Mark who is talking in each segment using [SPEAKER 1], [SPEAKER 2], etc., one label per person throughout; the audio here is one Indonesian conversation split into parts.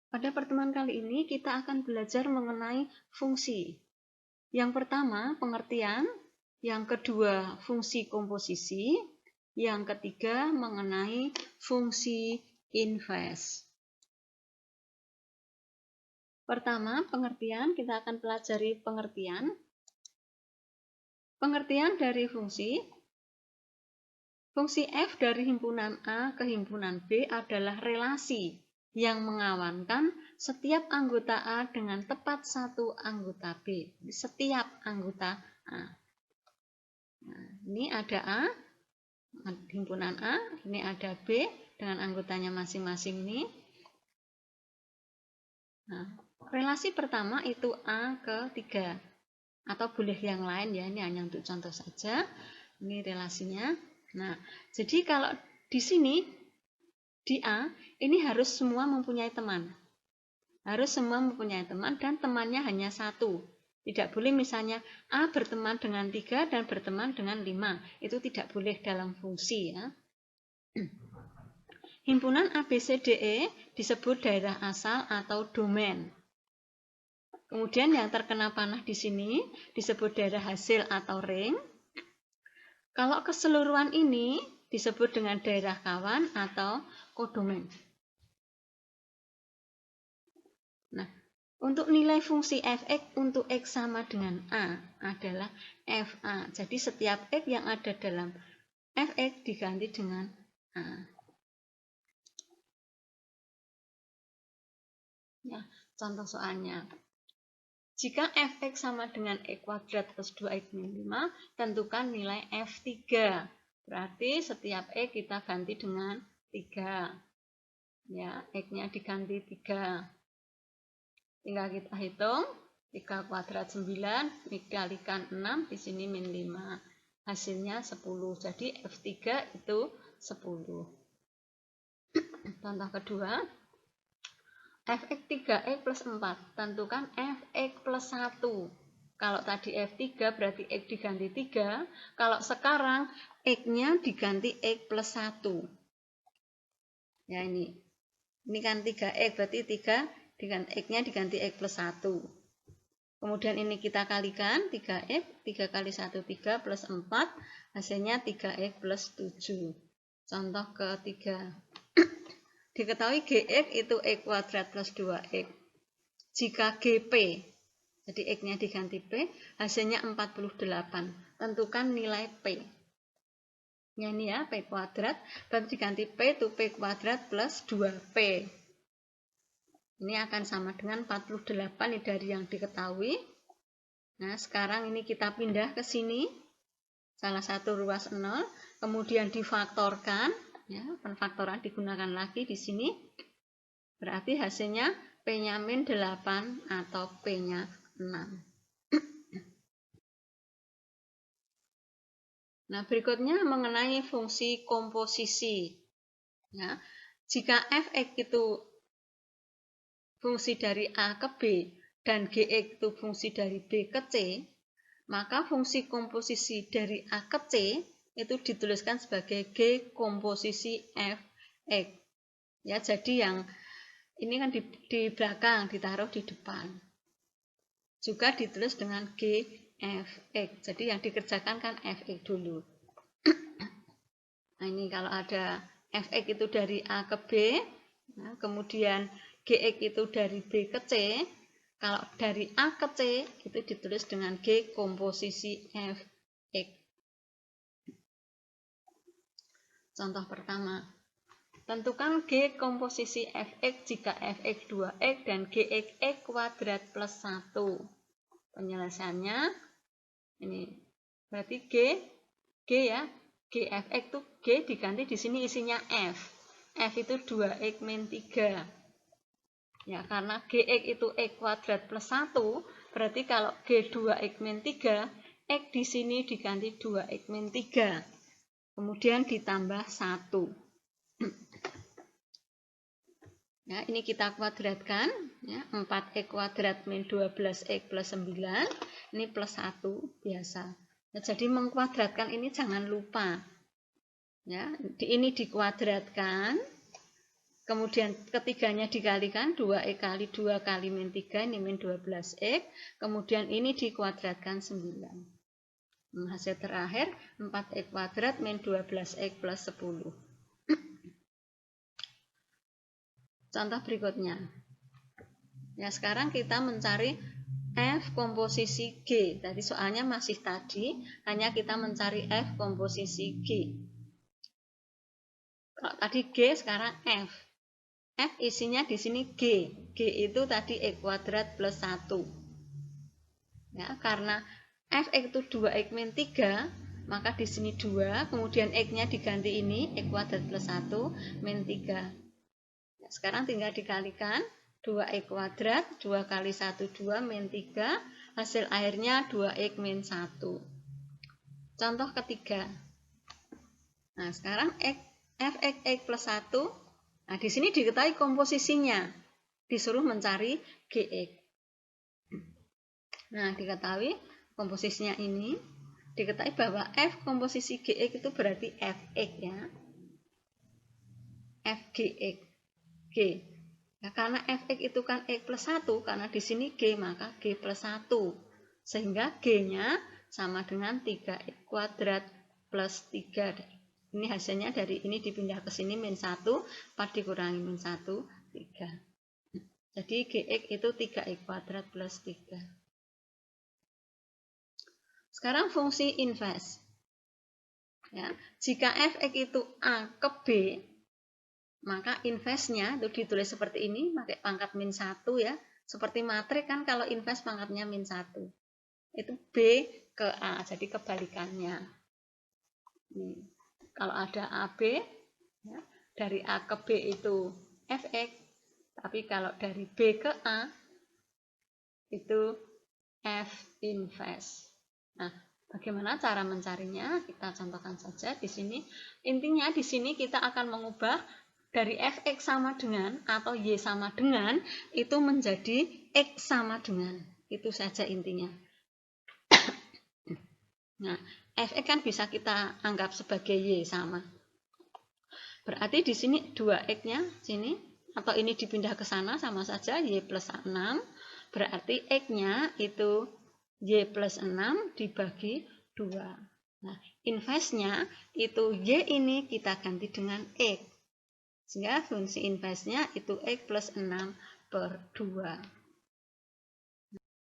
[SPEAKER 1] Pada pertemuan kali ini kita akan belajar mengenai fungsi. Yang pertama, pengertian. Yang kedua, fungsi komposisi. Yang ketiga, mengenai fungsi inverse. Pertama, pengertian. Kita akan pelajari pengertian. Pengertian dari fungsi. Fungsi f dari himpunan A ke himpunan B adalah relasi yang mengawankan setiap anggota A dengan tepat satu anggota B. Setiap anggota A. Nah, ini ada A, himpunan A, ini ada B dengan anggotanya masing-masing ini. Nah, relasi pertama itu A ke 3. Atau boleh yang lain ya, ini hanya untuk contoh saja. Ini relasinya. Nah, jadi kalau di sini, di A, ini harus semua mempunyai teman. Harus semua mempunyai teman dan temannya hanya satu. Tidak boleh misalnya A berteman dengan 3 dan berteman dengan 5. Itu tidak boleh dalam fungsi ya. Himpunan ABCDE disebut daerah asal atau domain. Kemudian yang terkena panah di sini disebut daerah hasil atau ring. Kalau keseluruhan ini disebut dengan daerah kawan atau kodomain. Nah, untuk nilai fungsi fx untuk x sama dengan A adalah fa. Jadi setiap x yang ada dalam fx diganti dengan A. Ya, contoh soalnya. Jika fx sama dengan x kuadrat plus 2x min 5, tentukan nilai f3. Berarti setiap x kita ganti dengan 3. Ya, x-nya diganti 3. Tinggal kita hitung. 3 kuadrat 9, dikalikan 6, di sini min 5. Hasilnya 10. Jadi f3 itu 10. Contoh kedua. Fx 3x plus 4, tentukan fx plus 1. Kalau tadi f3 berarti x diganti 3, kalau sekarang x-nya diganti x plus 1. Ya ini kan 3x, berarti 3 diganti x-nya diganti x plus 1. Kemudian ini kita kalikan 3x, 3 kali 1 3 plus 4, hasilnya 3x plus 7. Contoh ketiga. Diketahui gx itu x kuadrat plus 2x. Jika gp, jadi x-nya diganti p, hasilnya 48. Tentukan nilai p. Ya ini ya, p kuadrat, dan diganti p itu p kuadrat plus 2p. Ini akan sama dengan 48 ini dari yang diketahui. Nah, sekarang ini kita pindah ke sini. Salah satu ruas 0, kemudian difaktorkan. Ya, penfaktoran digunakan lagi di sini. Berarti hasilnya P-nya min 8 atau P-nya 6. Nah, berikutnya mengenai fungsi komposisi. Ya, jika fx itu fungsi dari A ke B dan gx itu fungsi dari B ke C, maka fungsi komposisi dari A ke C itu dituliskan sebagai G komposisi fx. Ya, jadi yang ini kan di belakang, ditaruh di depan. Juga ditulis dengan G fx. Jadi yang dikerjakan kan fx dulu. Nah, ini kalau ada fx itu dari A ke B, nah, kemudian gx itu dari B ke C. Kalau dari A ke C itu ditulis dengan G komposisi fx. Contoh pertama. Tentukan G komposisi fx jika fx 2x dan gx x kuadrat plus 1. Penyelesaiannya ini berarti G ya, G fx itu G diganti di sini isinya F. F itu 2x min 3. Ya, karena gx itu x kuadrat plus 1, berarti kalau G 2x min 3, x di sini diganti 2x min 3. Kemudian ditambah 1. Ya, ini kita kuadratkan, ya, 4x kuadrat min 12x plus 9, ini plus 1 biasa. Nah, jadi mengkuadratkan ini jangan lupa. Ya, ini dikuadratkan, Kemudian ketiganya dikalikan 2x kali 2 kali min 3, ini min 12x. Kemudian ini dikuadratkan 9. Hasil terakhir 4x kuadrat min 12x plus 10. Contoh berikutnya. Ya, sekarang kita mencari F komposisi G. Tadi soalnya masih tadi, hanya kita mencari F komposisi G. Kalau tadi G, sekarang F. F isinya di sini G. G itu tadi X kuadrat plus 1. Ya, karena Fx itu 2x min 3, maka di sini 2, kemudian X-nya diganti ini, X kuadrat plus 1 min 3. Ya, sekarang tinggal dikalikan, 2x kuadrat, 2 kali 1, 2 min 3, hasil akhirnya 2x min 1. Contoh ketiga. Nah, sekarang Fx plus 1, nah, di sini diketahui komposisinya, disuruh mencari Gx. Nah, diketahui komposisinya ini, diketahui bahwa F komposisi Gx itu berarti Fx ya. Fgx. G. Nah, karena Fx itu kan X plus 1, karena di sini G, maka G plus 1. Sehingga G-nya sama dengan 3x kuadrat plus 3. Ini hasilnya dari ini dipindah ke sini min 1, 4 dikurangi min 1, 3. Jadi Gx itu 3x kuadrat plus 3. Sekarang fungsi inverse. Ya, jika Fx itu A ke B, maka inverse-nya itu ditulis seperti ini, pakai pangkat min 1 ya. Seperti matrik kan kalau inverse pangkatnya min 1. Itu B ke A, jadi kebalikannya. Nih. Kalau ada AB, ya, dari A ke B itu Fx, tapi kalau dari B ke A, itu F inverse. Nah, bagaimana cara mencarinya? Kita contohkan saja di sini. Intinya di sini kita akan mengubah dari Fx sama dengan atau Y sama dengan, itu menjadi X sama dengan. Itu saja intinya. Nah, Fx kan bisa kita anggap sebagai Y sama. Berarti di sini 2x-nya sini, atau ini dipindah ke sana sama saja, Y plus 6. Berarti X-nya itu Y plus 6 dibagi 2. Nah, inverse-nya itu Y ini kita ganti dengan X. Sehingga fungsi inverse-nya itu X plus 6 per 2.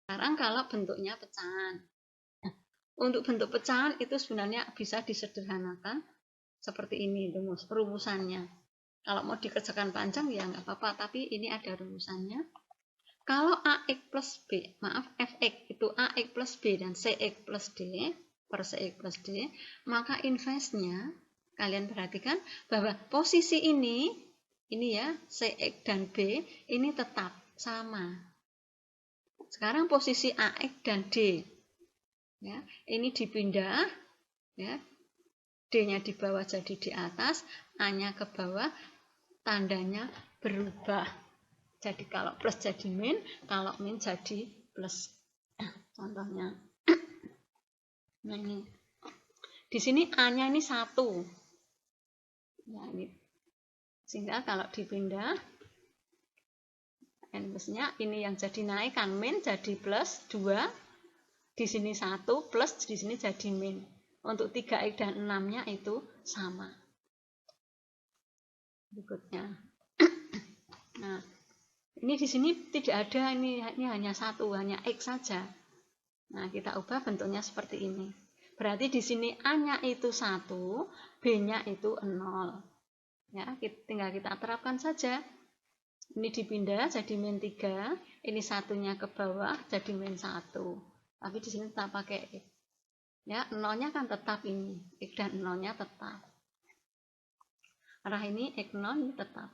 [SPEAKER 1] Sekarang kalau bentuknya pecahan. Untuk bentuk pecahan itu sebenarnya bisa disederhanakan seperti ini rumusannya. Kalau mau dikerjakan panjang ya nggak apa-apa, tapi ini ada rumusannya. Kalau AX plus B, maaf Fx itu AX plus B dan Cx plus D per Cx plus D, maka inverse-nya kalian perhatikan bahwa posisi ini ya Cx dan B ini tetap sama. Sekarang posisi AX dan D, ya, ini dipindah, ya. D-nya di bawah jadi di atas, A-nya ke bawah, tandanya berubah. Jadi kalau plus jadi min, kalau min jadi plus. Contohnya. Nah ini. Di sini A-nya ini 1. Ya, ini. Sehingga kalau dipindah, inverse-nya ini yang jadi naik kan min jadi plus 2. Di sini 1 plus di sini jadi min. Untuk 3x dan 6-nya itu sama. Berikutnya. Nah, ini di sini tidak ada, ini hanya 1, hanya x saja. Nah, kita ubah bentuknya seperti ini. Berarti di sini A-nya itu 1, B-nya itu 0. Ya, tinggal kita terapkan saja. Ini dipindah jadi min 3, ini satunya ke bawah jadi min 1. Tapi di sini tetap pakai x. Ya, 0-nya kan tetap ini, x dan 0-nya tetap. Arah ini x0 ini tetap.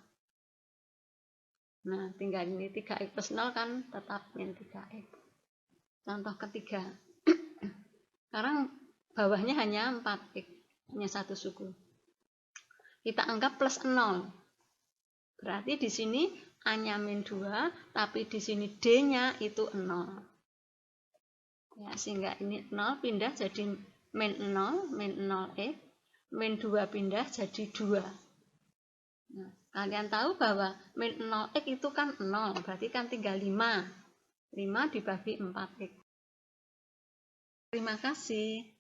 [SPEAKER 1] Nah, tinggal ini 3x plus 0 kan tetap min 3x. Contoh ketiga. Sekarang bawahnya hanya 4x, hanya satu suku. Kita anggap plus 0. Berarti di sini A-nya min 2, tapi di sini D-nya itu 0. Ya, sehingga ini 0 pindah jadi min 0x, min 2 pindah jadi 2. Nah, Kalian tahu bahwa min 0x itu kan 0, berarti kan tinggal 5. 5 dibagi 4x. Terima kasih.